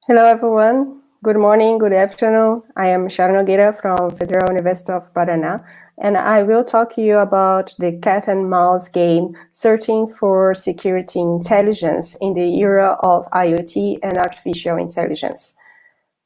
Hello, everyone. Good morning, good afternoon. I am Michele Nogueira from Federal University of Paraná, and I will talk to you about the cat and mouse game, searching for security intelligence in the era of IoT and artificial intelligence.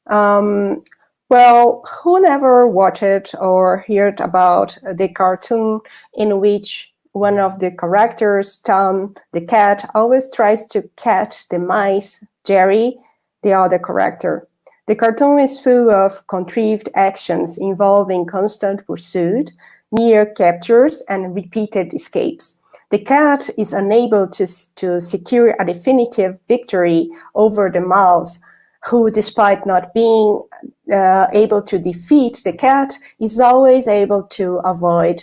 Well, who never watched or heard about the cartoon in which one of the characters, Tom the cat, always tries to catch the mice, Jerry, the other character? The cartoon is full of contrived actions involving constant pursuit, near captures, and repeated escapes. The cat is unable to secure a definitive victory over the mouse, who, despite not being able to defeat the cat, is always able to avoid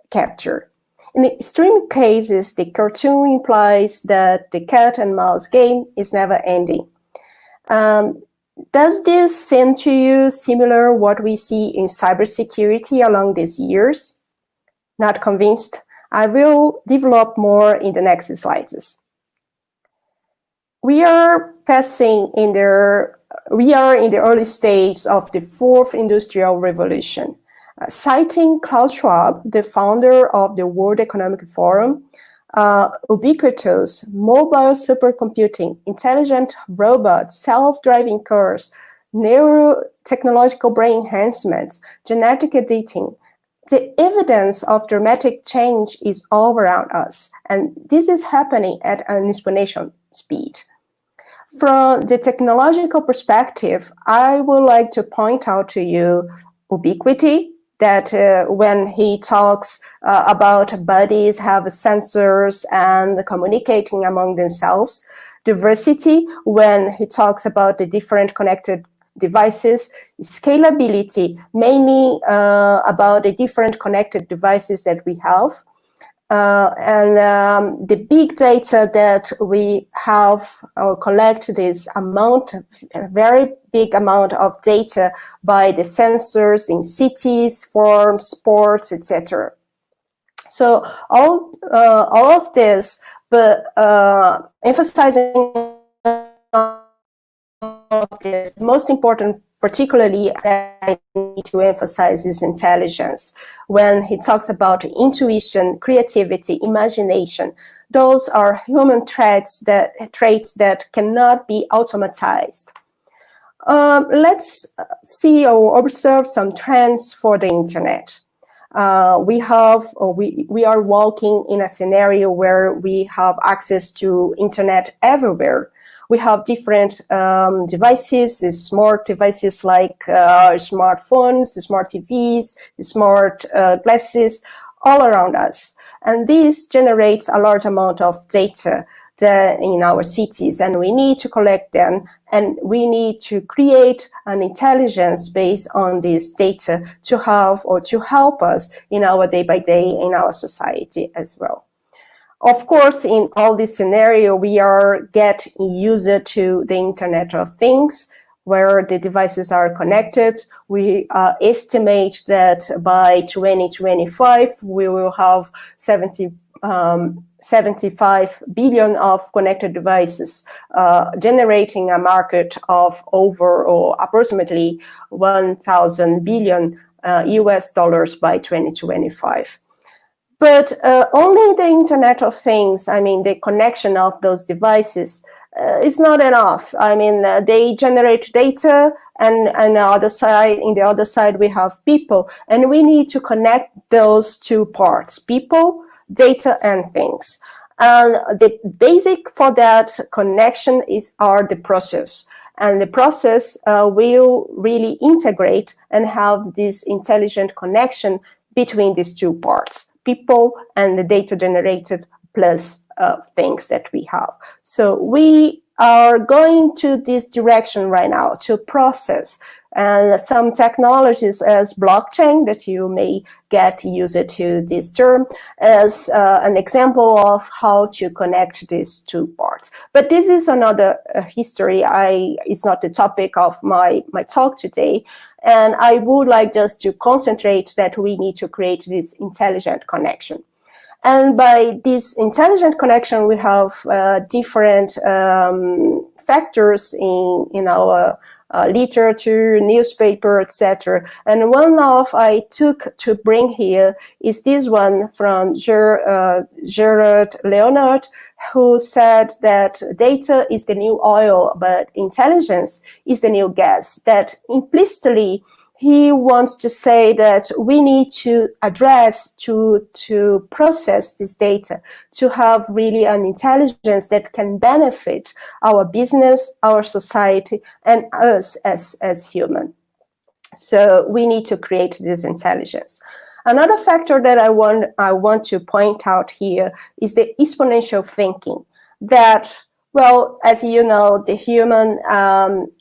capture. In extreme cases, the cartoon implies that the cat and mouse game is never ending. Does this seem to you similar what we see in cybersecurity along these years? Not convinced? I will develop more in the next slides. We are in the early stage of the fourth industrial revolution. Citing Klaus Schwab, the founder of the World Economic Forum, ubiquitous mobile supercomputing, intelligent robots, self-driving cars, neurotechnological brain enhancements, genetic editing. The evidence of dramatic change is all around us, and this is happening at an exponential speed. From the technological perspective, I would like to point out to you ubiquity, that when he talks about bodies have sensors and communicating among themselves. Diversity, when he talks about the different connected devices. Scalability, mainly about the different connected devices that we have. And the big data that we have or collect this amount, a very big amount of data by the sensors in cities, farms, ports, etc. So all of this, but emphasizing the most important, particularly I need to emphasize, is intelligence. When he talks about intuition, creativity, imagination, those are human traits that cannot be automatized. Let's see or observe some trends for the internet. We are walking in a scenario where we have access to internet everywhere. We have different devices, smart devices like smartphones, smart TVs, smart glasses, all around us. And this generates a large amount of data in our cities, and we need to collect them, and we need to create an intelligence based on this data to have or to help us in our day-by-day in our society as well. Of course, in all this scenario, we are getting used to the Internet of Things, where the devices are connected. We estimate that by 2025, we will have 75 billion of connected devices, generating a market of over or approximately 1,000 billion US dollars by 2025. But only the Internet of Things, I mean, the connection of those devices, is not enough. I mean, they generate data, and on the other side, we have people, and we need to connect those two parts: people, data, and things. And the basic for that connection are the process. And the process will really integrate and have this intelligent connection between these two parts, people and the data generated plus things that we have. So we are going to this direction right now to process and some technologies as blockchain that you may get used to this term as an example of how to connect these two parts. But this is another history. It's not the topic of my talk today. And I would like just to concentrate that we need to create this intelligent connection. And by this intelligent connection, we have different factors in our literature, newspaper, etc. And one of I took to bring here is this one from Gerard Leonard, who said that data is the new oil, but intelligence is the new gas. That implicitly he wants to say that we need to address, to process this data, to have really an intelligence that can benefit our business, our society, and us as human. So we need to create this intelligence. Another factor that I want to point out here is the exponential thinking that, well, as you know, the human,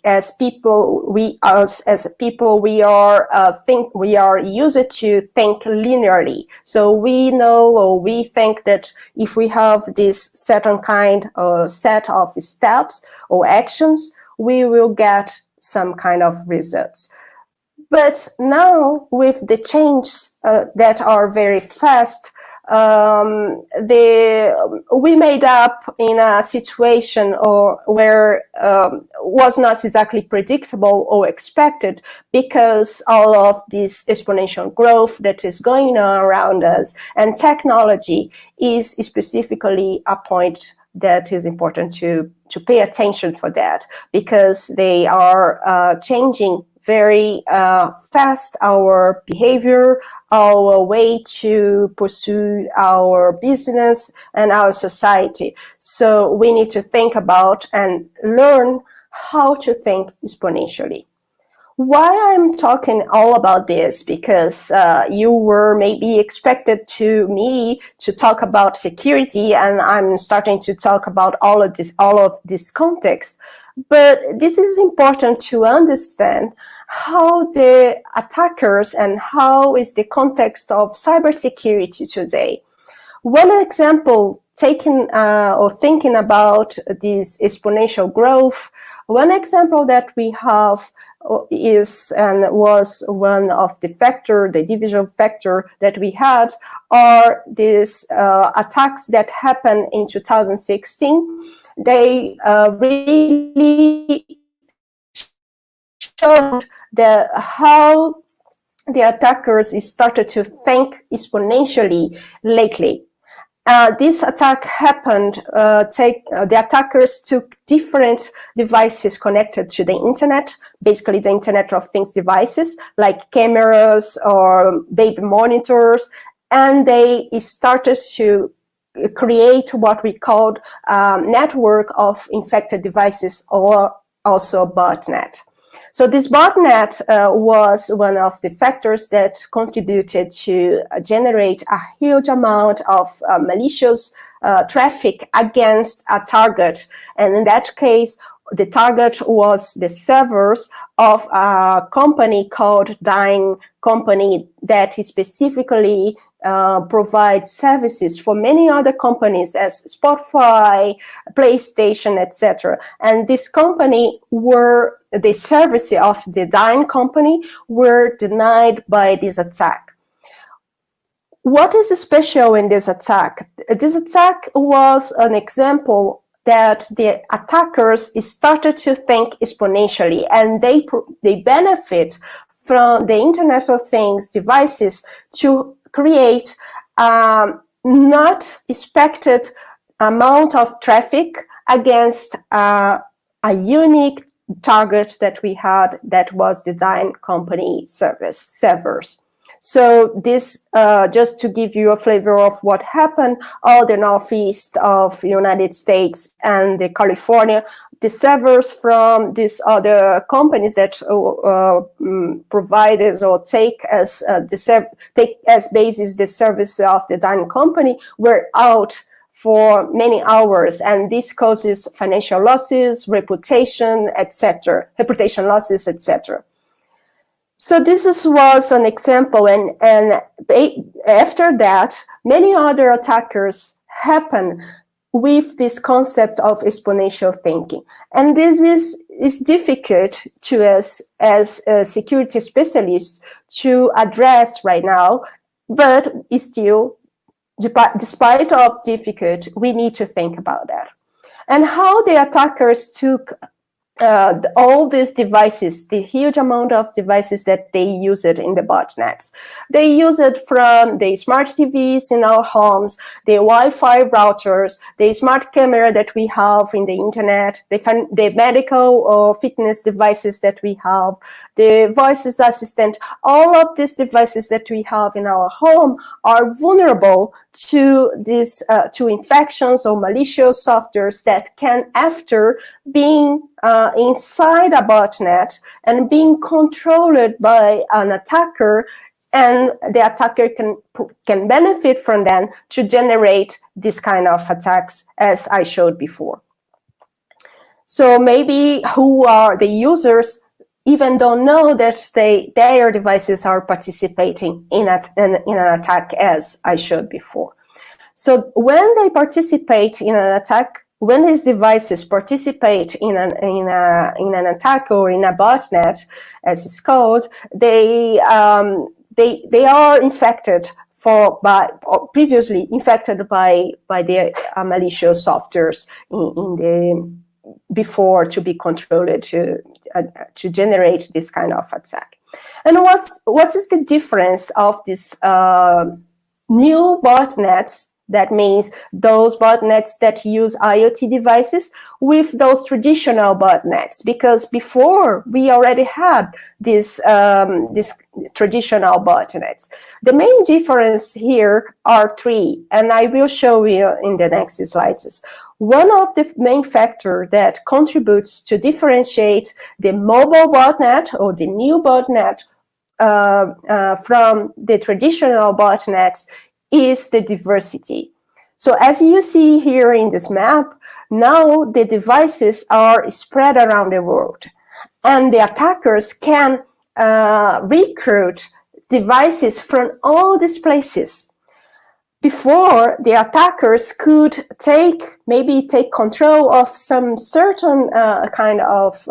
as people, we are used to think linearly. So we know, or we think that if we have this certain kind of set of steps or actions, we will get some kind of results. But now, with the changes that are very fast, we made up in a situation where was not exactly predictable or expected, because all of this exponential growth that is going on around us, and technology is specifically a point that is important to pay attention for that, because they are changing very fast our behavior, our way to pursue our business and our society. So we need to think about and learn how to think exponentially. Why I'm talking all about this? Because you were maybe expected to me to talk about security, and I'm starting to talk about all of this context. But this is important to understand how the attackers and how is the context of cybersecurity today. One example taking or thinking about this exponential growth, one example that we have is and was one of the factor, the division factor that we had, are these attacks that happened in 2016. They really showed how the attackers started to think exponentially lately. This attack happened, the attackers took different devices connected to the internet, basically the Internet of Things devices, like cameras or baby monitors, and they started to create what we called network of infected devices, or also botnet. So this botnet was one of the factors that contributed to generate a huge amount of malicious traffic against a target. And in that case, the target was the servers of a company called Dyn Company that is specifically provides services for many other companies as Spotify, PlayStation, etc. And this company were, the services of the Dyn Company were denied by this attack. What is special in this attack? This attack was an example that the attackers started to think exponentially, and they benefit from the Internet of Things devices to create not expected amount of traffic against a unique target that we had, that was the Dyn Company servers. So this, just to give you a flavor of what happened, all the northeast of the United States and the California, the servers from these other companies that provided or take as basis the service of the Dyn Company were out for many hours, and this causes financial losses, reputation, etc., reputation losses, etc. So was an example, and after that, many other attackers happen with this concept of exponential thinking. And this is difficult to us as security specialists to address right now, but it's still, despite of difficult, we need to think about that. And how the attackers took all these devices, the huge amount of devices that they use it in the botnets. They use it from the smart TVs in our homes, the Wi-Fi routers, the smart camera that we have in the internet, the medical or fitness devices that we have, the voice assistant. All of these devices that we have in our home are vulnerable to this to infections or malicious softwares that can, after being inside a botnet and being controlled by an attacker, and the attacker can benefit from them to generate this kind of attacks, as I showed before. So maybe who are the users even don't know that their devices are participating in an attack, as I showed before. So when they participate in an attack, when these devices participate in an attack or in a botnet, as it's called, they are infected or previously infected by the malicious softwares before to be controlled to generate this kind of attack. And what is the difference of this new botnets? That means those botnets that use IoT devices with those traditional botnets, because before we already had this traditional botnets. The main difference here are three, and I will show you in the next slides. One of the main factors that contributes to differentiate the mobile botnet or the new botnet from the traditional botnets is the diversity. So as you see here in this map, now the devices are spread around the world, and the attackers can recruit devices from all these places. Before, the attackers could maybe take control of some certain kind of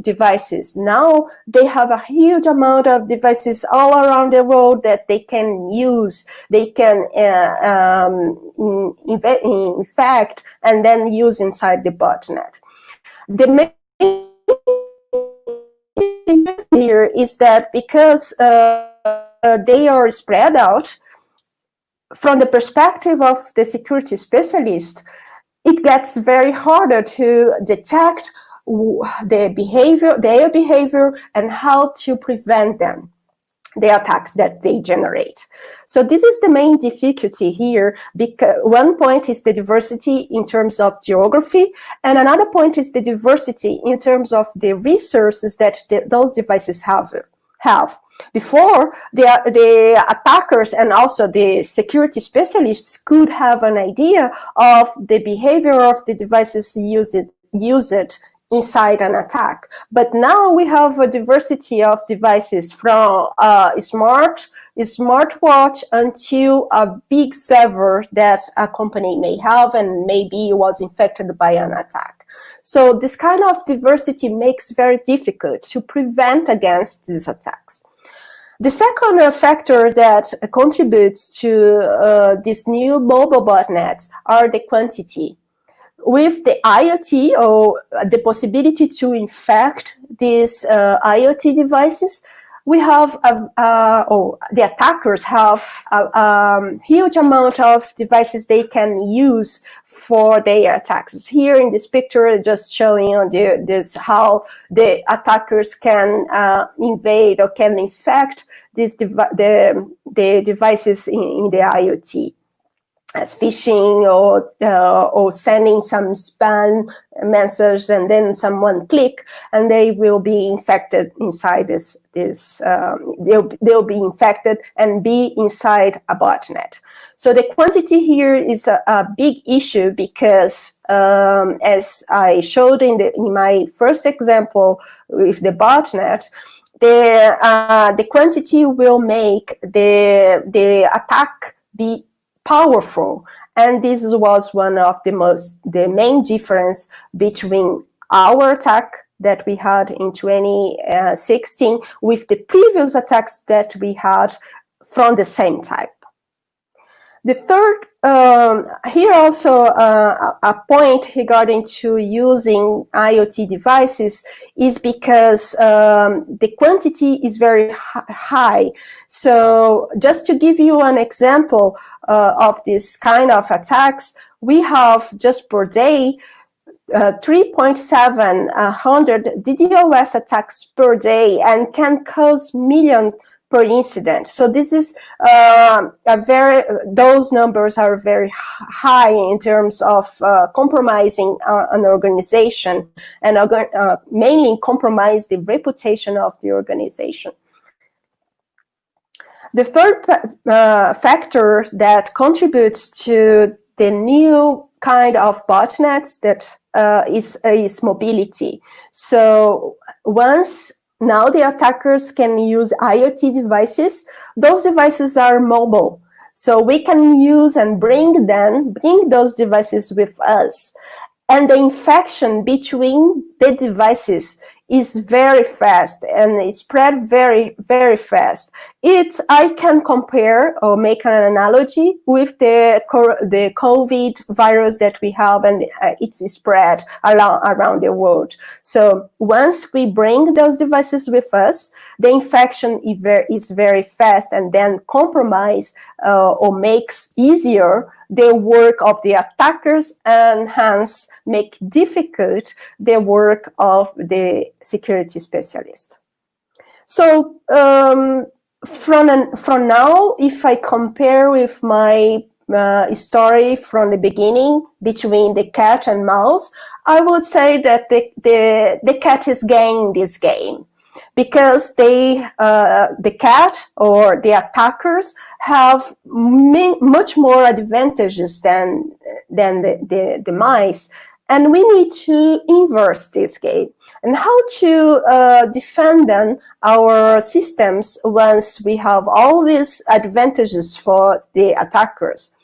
devices. Now they have a huge amount of devices all around the world that they can use. They can infect and then use inside the botnet. The main thing here is that because they are spread out, from the perspective of the security specialist, it gets very harder to detect their behavior, and how to prevent them, the attacks that they generate. So this is the main difficulty here, because one point is the diversity in terms of geography, and another point is the diversity in terms of the resources that those devices have. Before, the attackers and also the security specialists could have an idea of the behavior of the devices used inside an attack. But now we have a diversity of devices, from a smartwatch until a big server that a company may have and maybe was infected by an attack. So this kind of diversity makes it very difficult to prevent against these attacks. The second factor that contributes to these new mobile botnets are the quantity. With the IoT, or the possibility to infect these IoT devices, we have, the attackers have a huge amount of devices they can use for their attacks. Here in this picture, just showing you how the attackers can invade or can infect the devices in the IoT, as phishing or sending some spam message, and then someone click and they will be infected inside they'll be infected and be inside a botnet. So the quantity here is a big issue because, as I showed in my first example with the botnet, the quantity will make the attack be powerful, and this was one of the main difference between our attack that we had in 2016 with the previous attacks that we had from the same type. The third, here also a point regarding to using IoT devices is because the quantity is very high. So just to give you an example of this kind of attacks, we have just per day 3,700 DDoS attacks per day and can cause millions per incident. So this is those numbers are very high in terms of compromising an organization and mainly compromise the reputation of the organization. The third factor that contributes to the new kind of botnets that is mobility. So now the attackers can use IoT devices. Those devices are mobile, so we can use and bring those devices with us. And the infection between the devices is very fast and it spread very, very fast. I can compare or make an analogy with the COVID virus that we have, and it's spread around the world. So once we bring those devices with us, the infection is very fast and then compromise or makes easier the work of the attackers and hence make difficult the work of the security specialist. So from now, if I compare with my story from the beginning between the cat and mouse, I would say that the cat is gaining this game, because the cat or the attackers have much more advantages than the mice, and we need to inverse this game. And how to defend then our systems once we have all these advantages for the attackers?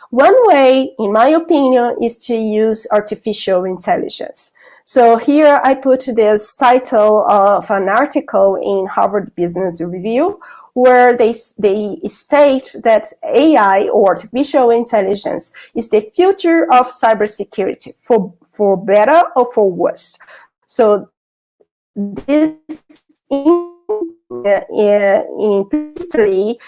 One way, in my opinion, is to use artificial intelligence. So here I put this title of an article in Harvard Business Review, where they state that AI, or artificial intelligence, is the future of cybersecurity, for better or for worse. So this implicitly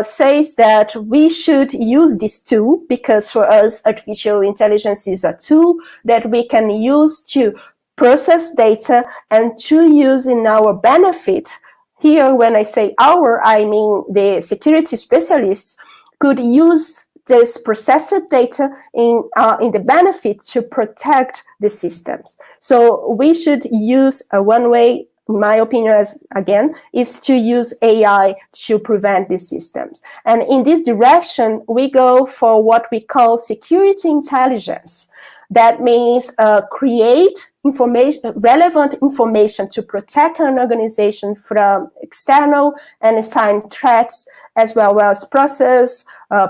says that we should use this tool, because for us artificial intelligence is a tool that we can use to process data and to use in our benefit. Here, when I say our, I mean the security specialists could use this processed data in the benefit to protect the systems. So we should use one way, in my opinion, again, is to use AI to prevent these systems. And in this direction, we go for what we call security intelligence. That means create relevant information to protect an organization from external and assigned threats, as well as process,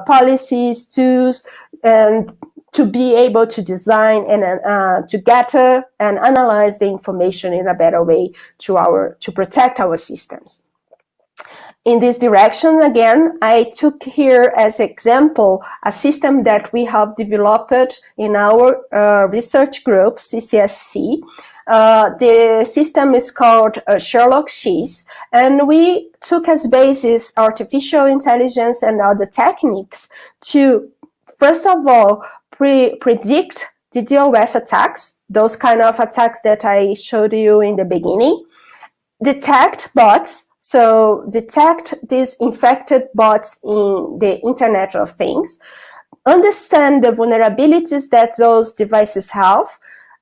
policies, tools, and to be able to design and to gather and analyze the information in a better way to protect our systems. In this direction, again, I took here as example a system that we have developed in our research group, CCSC. The system is called Sherlock Cheese, and we took as basis artificial intelligence and other techniques to, first of all, predict the DDoS attacks, those kind of attacks that I showed you in the beginning, detect bots. So detect these infected bots in the Internet of Things, understand the vulnerabilities that those devices have,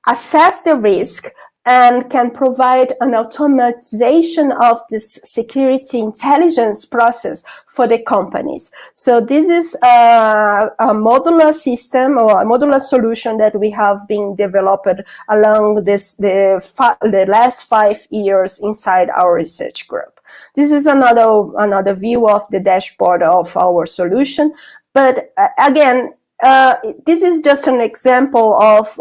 assess the risk, and can provide an automatization of this security intelligence process for the companies. So this is a modular system or a modular solution that we have been developed along the last 5 years inside our research group. This is another view of the dashboard of our solution. But again, this is just an example of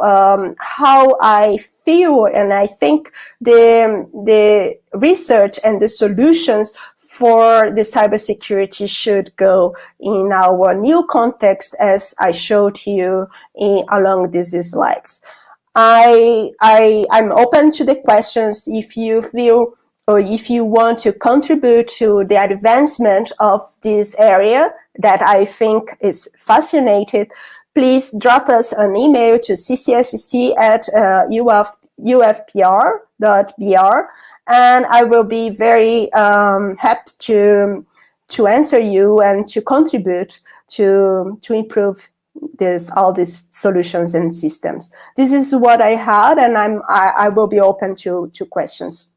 how I feel and I think the research and the solutions for the cybersecurity should go in our new context, as I showed you along these slides. I'm open to the questions if you feel or if you want to contribute to the advancement of this area that I think is fascinating. Please drop us an email to ccscc@ufpr.br, and I will be very happy to answer you and to contribute to improve all these solutions and systems. This is what I had, and I will be open to questions.